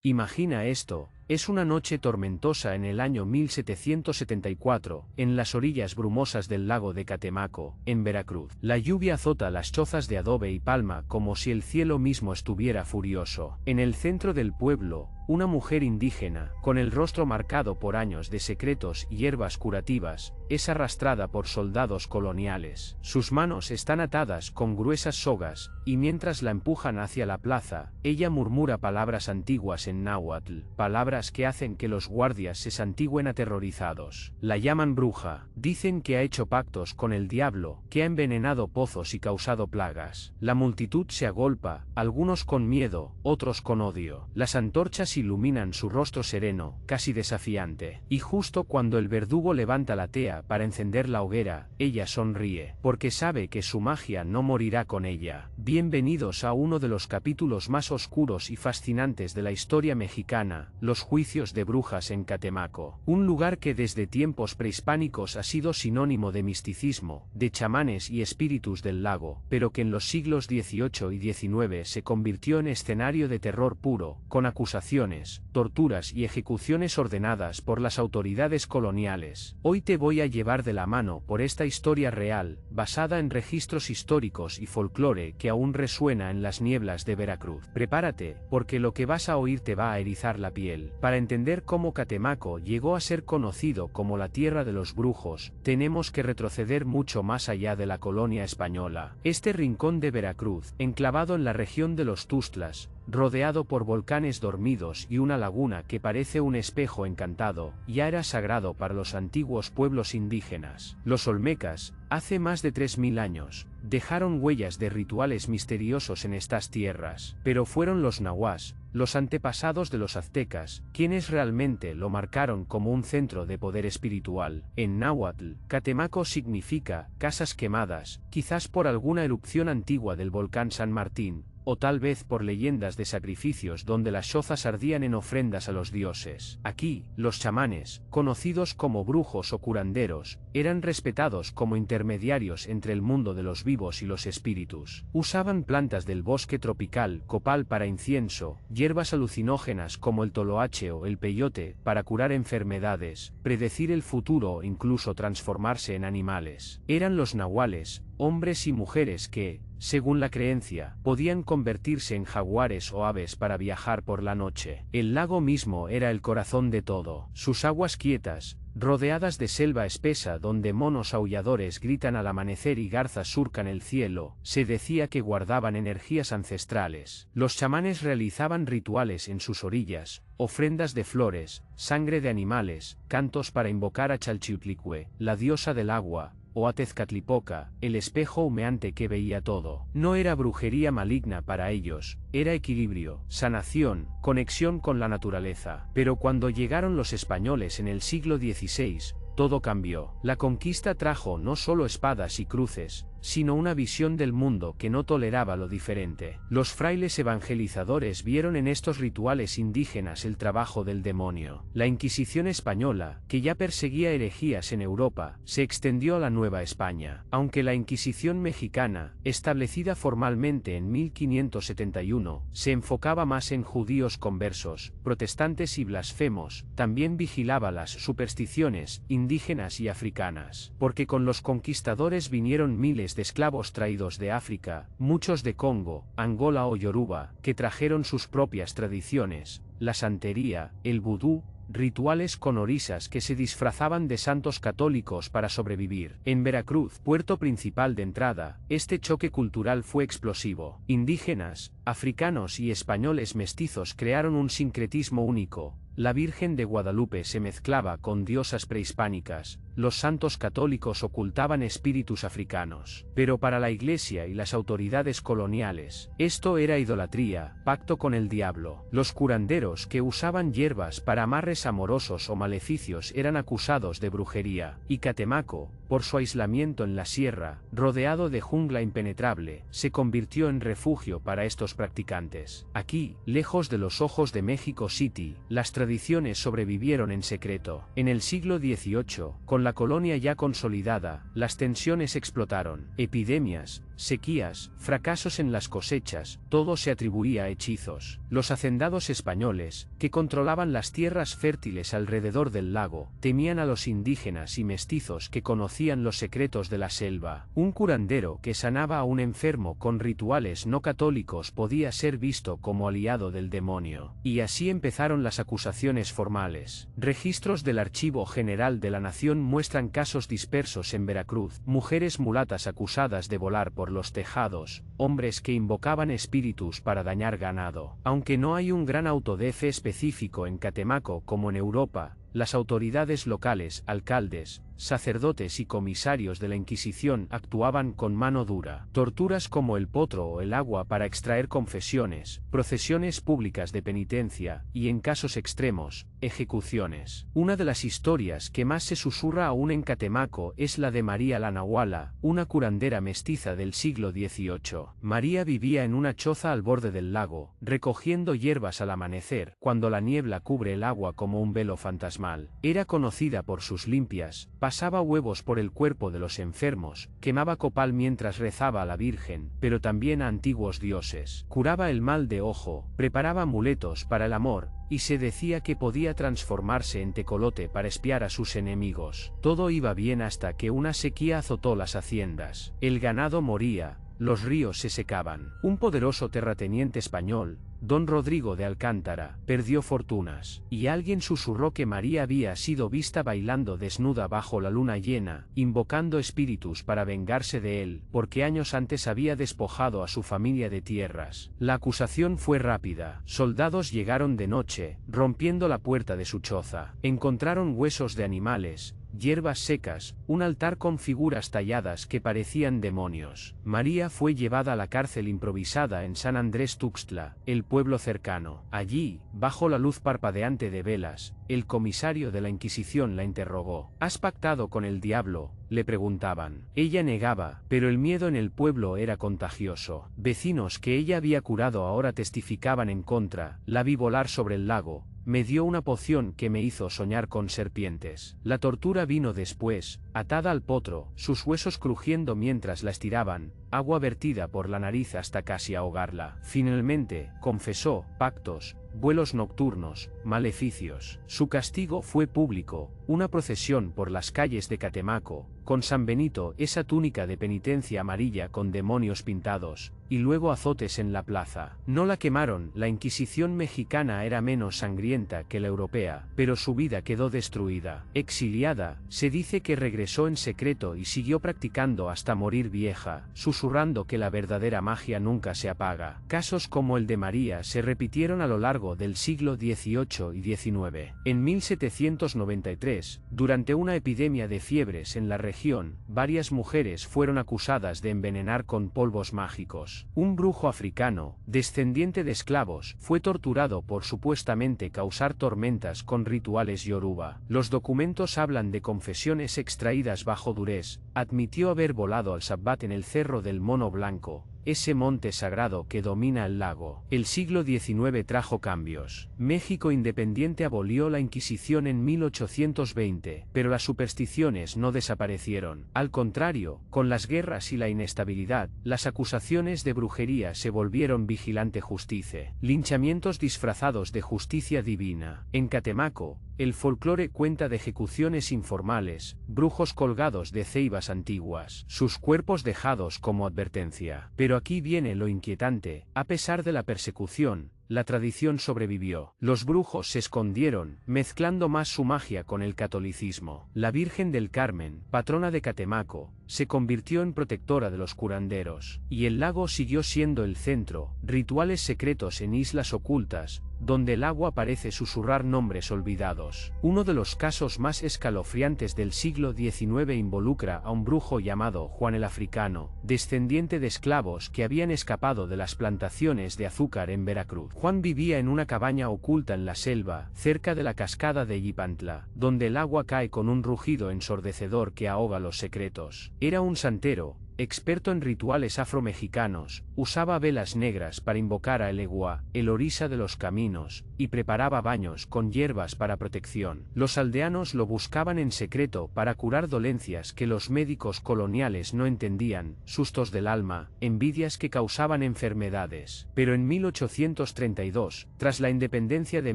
Imagina esto. Es una noche tormentosa en el año 1774, en las orillas brumosas del lago de Catemaco, en Veracruz. La lluvia azota las chozas de adobe y palma como si el cielo mismo estuviera furioso. En el centro del pueblo, una mujer indígena, con el rostro marcado por años de secretos y hierbas curativas, es arrastrada por soldados coloniales. Sus manos están atadas con gruesas sogas, y mientras la empujan hacia la plaza, ella murmura palabras antiguas en náhuatl, palabras que hacen que los guardias se santigüen aterrorizados. La llaman bruja, dicen que ha hecho pactos con el diablo, que ha envenenado pozos y causado plagas. La multitud se agolpa, algunos con miedo, otros con odio. Las antorchas iluminan su rostro sereno, casi desafiante. Y justo cuando el verdugo levanta la tea para encender la hoguera, ella sonríe, porque sabe que su magia no morirá con ella. Bienvenidos a uno de los capítulos más oscuros y fascinantes de la historia mexicana, los juicios de brujas en Catemaco. Un lugar que desde tiempos prehispánicos ha sido sinónimo de misticismo, de chamanes y espíritus del lago, pero que en los siglos XVIII y XIX se convirtió en escenario de terror puro, con acusaciones, torturas y ejecuciones ordenadas por las autoridades coloniales. Hoy te voy a llevar de la mano por esta historia real, basada en registros históricos y folclore que aún resuena en las nieblas de Veracruz. Prepárate, porque lo que vas a oír te va a erizar la piel. Para entender cómo Catemaco llegó a ser conocido como la tierra de los brujos, tenemos que retroceder mucho más allá de la colonia española. Este rincón de Veracruz, enclavado en la región de los Tuxtlas, rodeado por volcanes dormidos y una laguna que parece un espejo encantado, ya era sagrado para los antiguos pueblos indígenas. Los olmecas, hace más de 3000 años, dejaron huellas de rituales misteriosos en estas tierras, pero fueron los nahuas, los antepasados de los aztecas, quienes realmente lo marcaron como un centro de poder espiritual. En náhuatl, Catemaco significa casas quemadas, quizás por alguna erupción antigua del volcán San Martín, o tal vez por leyendas de sacrificios donde las chozas ardían en ofrendas a los dioses. Aquí, los chamanes, conocidos como brujos o curanderos, eran respetados como intermediarios entre el mundo de los vivos y los espíritus. Usaban plantas del bosque tropical, copal para incienso, hierbas alucinógenas como el toloache o el peyote para curar enfermedades, predecir el futuro o incluso transformarse en animales. Eran los nahuales, hombres y mujeres que, según la creencia, podían convertirse en jaguares o aves para viajar por la noche. El lago mismo era el corazón de todo. Sus aguas quietas, rodeadas de selva espesa donde monos aulladores gritan al amanecer y garzas surcan el cielo, se decía que guardaban energías ancestrales. Los chamanes realizaban rituales en sus orillas, ofrendas de flores, sangre de animales, cantos para invocar a Chalchiutlicue, la diosa del agua, o a Tezcatlipoca, el espejo humeante que veía todo. No era brujería maligna para ellos, era equilibrio, sanación, conexión con la naturaleza. Pero cuando llegaron los españoles en el siglo XVI, todo cambió. La conquista trajo no solo espadas y cruces, sino una visión del mundo que no toleraba lo diferente. Los frailes evangelizadores vieron en estos rituales indígenas el trabajo del demonio. La Inquisición española, que ya perseguía herejías en Europa, se extendió a la Nueva España. Aunque la Inquisición mexicana, establecida formalmente en 1571, se enfocaba más en judíos conversos, protestantes y blasfemos, también vigilaba las supersticiones indígenas y africanas. Porque con los conquistadores vinieron miles de esclavos traídos de África, muchos de Congo, Angola o Yoruba, que trajeron sus propias tradiciones, la santería, el vudú, rituales con orisas que se disfrazaban de santos católicos para sobrevivir. En Veracruz, puerto principal de entrada, este choque cultural fue explosivo. Indígenas, africanos y españoles mestizos crearon un sincretismo único. La Virgen de Guadalupe se mezclaba con diosas prehispánicas, los santos católicos ocultaban espíritus africanos. Pero para la Iglesia y las autoridades coloniales, esto era idolatría, pacto con el diablo. Los curanderos que usaban hierbas para amarres amorosos o maleficios eran acusados de brujería, y Catemaco, por su aislamiento en la sierra, rodeado de jungla impenetrable, se convirtió en refugio para estos practicantes. Aquí, lejos de los ojos de México City, las tradiciones sobrevivieron en secreto. En el siglo XVIII, con la colonia ya consolidada, las tensiones explotaron. Epidemias, sequías, fracasos en las cosechas, todo se atribuía a hechizos. Los hacendados españoles, que controlaban las tierras fértiles alrededor del lago, temían a los indígenas y mestizos que conocían los secretos de la selva. Un curandero que sanaba a un enfermo con rituales no católicos podía ser visto como aliado del demonio. Y así empezaron las acusaciones formales. Registros del Archivo General de la Nación muestran casos dispersos en Veracruz, mujeres mulatas acusadas de volar por los tejados, hombres que invocaban espíritus para dañar ganado. Aunque no hay un gran auto de fe específico en Catemaco como en Europa, las autoridades locales, alcaldes, sacerdotes y comisarios de la Inquisición actuaban con mano dura. Torturas como el potro o el agua para extraer confesiones, procesiones públicas de penitencia, y en casos extremos, ejecuciones. Una de las historias que más se susurra aún en Catemaco es la de María la Nahuala, una curandera mestiza del siglo XVIII. María vivía en una choza al borde del lago, recogiendo hierbas al amanecer, cuando la niebla cubre el agua como un velo fantasmal. Era conocida por sus limpias, pasaba huevos por el cuerpo de los enfermos, quemaba copal mientras rezaba a la Virgen, pero también a antiguos dioses. Curaba el mal de ojo, preparaba amuletos para el amor, y se decía que podía transformarse en tecolote para espiar a sus enemigos. Todo iba bien hasta que una sequía azotó las haciendas. El ganado moría, los ríos se secaban. Un poderoso terrateniente español, Don Rodrigo de Alcántara, perdió fortunas, y alguien susurró que María había sido vista bailando desnuda bajo la luna llena, invocando espíritus para vengarse de él, porque años antes había despojado a su familia de tierras. La acusación fue rápida. Soldados llegaron de noche, rompiendo la puerta de su choza. Encontraron huesos de animales, hierbas secas, un altar con figuras talladas que parecían demonios. María fue llevada a la cárcel improvisada en San Andrés Tuxtla, el pueblo cercano. Allí, bajo la luz parpadeante de velas, el comisario de la Inquisición la interrogó. ¿Has pactado con el diablo?, le preguntaban. Ella negaba, pero el miedo en el pueblo era contagioso. Vecinos que ella había curado ahora testificaban en contra. La vi volar sobre el lago. Me dio una poción que me hizo soñar con serpientes. La tortura vino después, atada al potro, sus huesos crujiendo mientras la estiraban, agua vertida por la nariz hasta casi ahogarla. Finalmente, confesó, pactos, vuelos nocturnos, maleficios. Su castigo fue público, una procesión por las calles de Catemaco, con San Benito, esa túnica de penitencia amarilla con demonios pintados, y luego azotes en la plaza. No la quemaron, la Inquisición mexicana era menos sangrienta que la europea, pero su vida quedó destruida. Exiliada, se dice que regresó en secreto y siguió practicando hasta morir vieja, susurrando que la verdadera magia nunca se apaga. Casos como el de María se repitieron a lo largo del siglo XVIII y XIX. En 1793, durante una epidemia de fiebres en la región, varias mujeres fueron acusadas de envenenar con polvos mágicos. Un brujo africano, descendiente de esclavos, fue torturado por supuestamente causar tormentas con rituales yoruba. Los documentos hablan de confesiones extraídas bajo durez. Admitió haber volado al Sabbat en el Cerro del Mono Blanco, ese monte sagrado que domina el lago. El siglo XIX trajo cambios. México independiente abolió la Inquisición en 1820, pero las supersticiones no desaparecieron. Al contrario, con las guerras y la inestabilidad, las acusaciones de brujería se volvieron vigilante justicia. Linchamientos disfrazados de justicia divina. En Catemaco, el folclore cuenta de ejecuciones informales, brujos colgados de ceibas antiguas, sus cuerpos dejados como advertencia. Pero aquí viene lo inquietante: a pesar de la persecución, la tradición sobrevivió. Los brujos se escondieron, mezclando más su magia con el catolicismo. La Virgen del Carmen, patrona de Catemaco, se convirtió en protectora de los curanderos, y el lago siguió siendo el centro. Rituales secretos en islas ocultas, donde el agua parece susurrar nombres olvidados. Uno de los casos más escalofriantes del siglo XIX involucra a un brujo llamado Juan el Africano, descendiente de esclavos que habían escapado de las plantaciones de azúcar en Veracruz. Juan vivía en una cabaña oculta en la selva, cerca de la cascada de Yipantla, donde el agua cae con un rugido ensordecedor que ahoga los secretos. Era un santero, experto en rituales afromexicanos, usaba velas negras para invocar a Elegua, el orisa de los caminos, y preparaba baños con hierbas para protección. Los aldeanos lo buscaban en secreto para curar dolencias que los médicos coloniales no entendían, sustos del alma, envidias que causaban enfermedades. Pero en 1832, tras la independencia de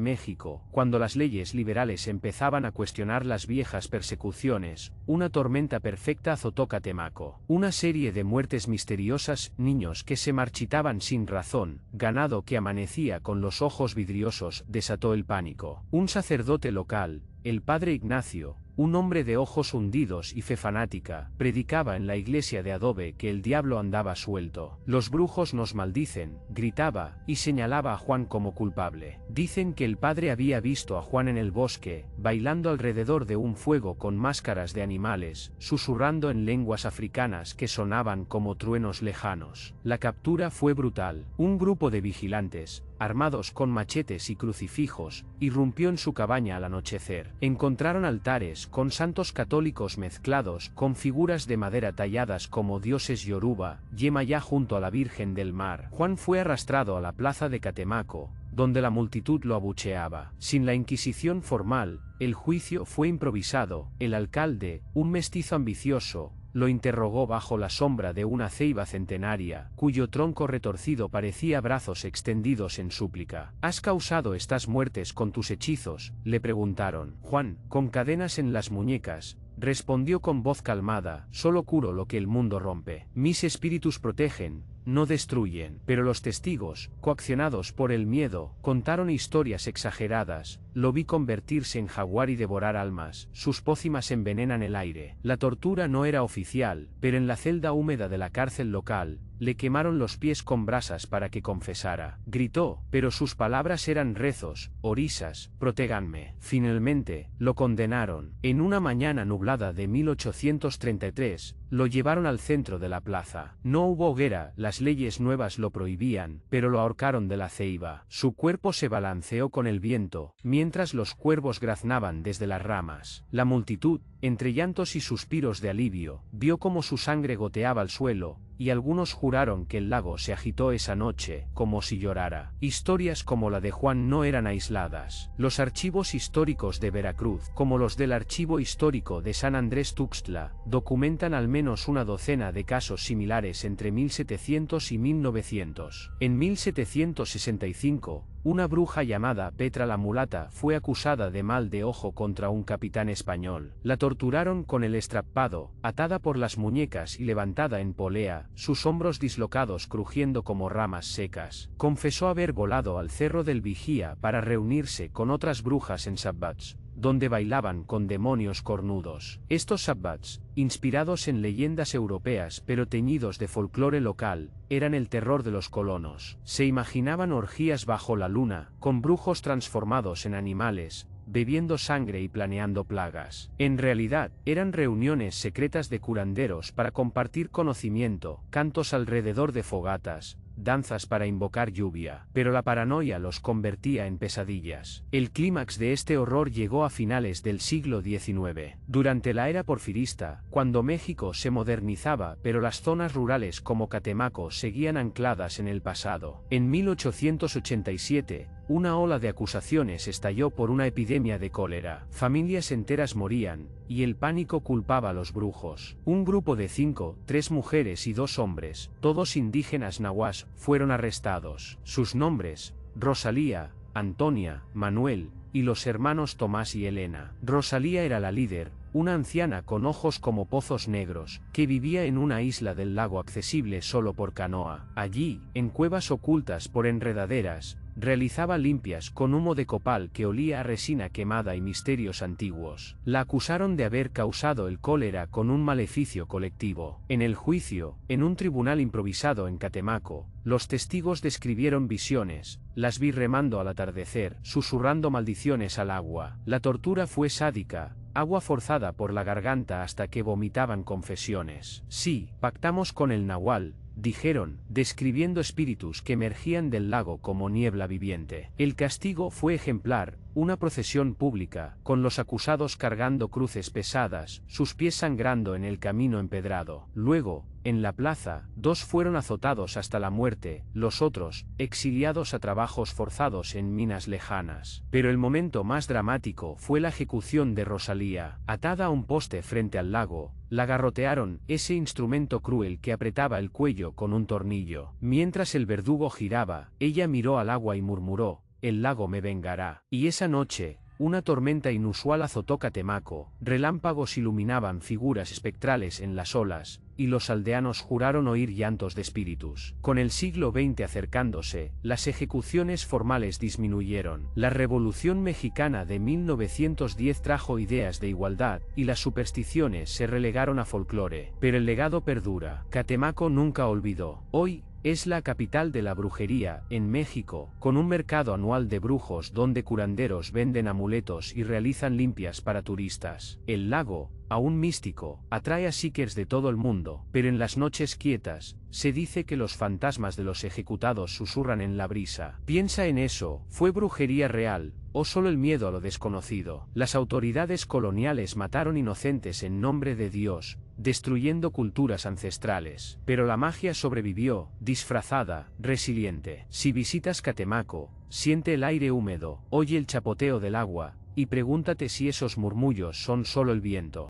México, cuando las leyes liberales empezaban a cuestionar las viejas persecuciones, una tormenta perfecta azotó Catemaco. Una serie de muertes misteriosas, niños que se marchitaban sin razón, ganado que amanecía con los ojos vidriosos, desató el pánico. Un sacerdote local, el padre Ignacio, un hombre de ojos hundidos y fe fanática, predicaba en la iglesia de adobe que el diablo andaba suelto. Los brujos nos maldicen, gritaba, y señalaba a Juan como culpable. Dicen que el padre había visto a Juan en el bosque, bailando alrededor de un fuego con máscaras de animales, susurrando en lenguas africanas que sonaban como truenos lejanos. La captura fue brutal. Un grupo de vigilantes, armados con machetes y crucifijos, irrumpió en su cabaña al anochecer. Encontraron altares con santos católicos mezclados con figuras de madera talladas como dioses yoruba, Yemayá junto a la Virgen del Mar. Juan fue arrastrado a la plaza de Catemaco, donde la multitud lo abucheaba. Sin la inquisición formal, el juicio fue improvisado. El alcalde, un mestizo ambicioso, lo interrogó bajo la sombra de una ceiba centenaria, cuyo tronco retorcido parecía brazos extendidos en súplica. ¿Has causado estas muertes con tus hechizos?, le preguntaron. Juan, con cadenas en las muñecas, respondió con voz calmada, solo curo lo que el mundo rompe. Mis espíritus protegen, no destruyen. Pero los testigos, coaccionados por el miedo, contaron historias exageradas. Lo vi convertirse en jaguar y devorar almas, sus pócimas envenenan el aire. La tortura no era oficial, pero en la celda húmeda de la cárcel local, le quemaron los pies con brasas para que confesara. Gritó, pero sus palabras eran rezos: orisas, protéganme. Finalmente, lo condenaron. En una mañana nublada de 1833, lo llevaron al centro de la plaza. No hubo hoguera, las leyes nuevas lo prohibían, pero lo ahorcaron de la ceiba. Su cuerpo se balanceó con el viento, mientras los cuervos graznaban desde las ramas. La multitud, entre llantos y suspiros de alivio, vio cómo su sangre goteaba al suelo, y algunos juraron que el lago se agitó esa noche, como si llorara. Historias como la de Juan no eran aisladas. Los archivos históricos de Veracruz, como los del Archivo Histórico de San Andrés Tuxtla, documentan al menos una docena de casos similares entre 1700 y 1900. En 1765, una bruja llamada Petra la Mulata fue acusada de mal de ojo contra un capitán español. La torturaron con el estrapado, atada por las muñecas y levantada en polea, sus hombros dislocados crujiendo como ramas secas. Confesó haber volado al Cerro del Vigía para reunirse con otras brujas en sabbats, donde bailaban con demonios cornudos. Estos sabbats, inspirados en leyendas europeas pero teñidos de folclore local, eran el terror de los colonos. Se imaginaban orgías bajo la luna, con brujos transformados en animales, bebiendo sangre y planeando plagas. En realidad, eran reuniones secretas de curanderos para compartir conocimiento, cantos alrededor de fogatas, danzas para invocar lluvia, pero la paranoia los convertía en pesadillas. El clímax de este horror llegó a finales del siglo XIX. Durante la era porfirista, cuando México se modernizaba pero las zonas rurales como Catemaco seguían ancladas en el pasado. En 1887, una ola de acusaciones estalló por una epidemia de cólera. Familias enteras morían, y el pánico culpaba a los brujos. Un grupo de 5, 3 mujeres y 2 hombres, todos indígenas nahuas, fueron arrestados. Sus nombres: Rosalía, Antonia, Manuel, y los hermanos Tomás y Elena. Rosalía era la líder, una anciana con ojos como pozos negros, que vivía en una isla del lago accesible solo por canoa. Allí, en cuevas ocultas por enredaderas, realizaba limpias con humo de copal que olía a resina quemada y misterios antiguos. La acusaron de haber causado el cólera con un maleficio colectivo. En el juicio, en un tribunal improvisado en Catemaco, los testigos describieron visiones: las vi remando al atardecer, susurrando maldiciones al agua. La tortura fue sádica, agua forzada por la garganta hasta que vomitaban confesiones. Sí, pactamos con el nahual, dijeron, describiendo espíritus que emergían del lago como niebla viviente. El castigo fue ejemplar: una procesión pública, con los acusados cargando cruces pesadas, sus pies sangrando en el camino empedrado. Luego, en la plaza, 2 fueron azotados hasta la muerte, los otros, exiliados a trabajos forzados en minas lejanas. Pero el momento más dramático fue la ejecución de Rosalía. Atada a un poste frente al lago, la garrotearon, ese instrumento cruel que apretaba el cuello con un tornillo. Mientras el verdugo giraba, ella miró al agua y murmuró: «El lago me vengará». Y esa noche, una tormenta inusual azotó Catemaco, relámpagos iluminaban figuras espectrales en las olas, y los aldeanos juraron oír llantos de espíritus. Con el siglo XX acercándose, las ejecuciones formales disminuyeron. La Revolución Mexicana de 1910 trajo ideas de igualdad, y las supersticiones se relegaron a folclore. Pero el legado perdura. Catemaco nunca olvidó. Hoy, es la capital de la brujería, en México, con un mercado anual de brujos donde curanderos venden amuletos y realizan limpias para turistas. El lago, aún místico, atrae a seekers de todo el mundo, pero en las noches quietas, se dice que los fantasmas de los ejecutados susurran en la brisa. Piensa en eso, ¿fue brujería real, o solo el miedo a lo desconocido? Las autoridades coloniales mataron inocentes en nombre de Dios, destruyendo culturas ancestrales. Pero la magia sobrevivió, disfrazada, resiliente. Si visitas Catemaco, siente el aire húmedo, oye el chapoteo del agua, y pregúntate si esos murmullos son solo el viento.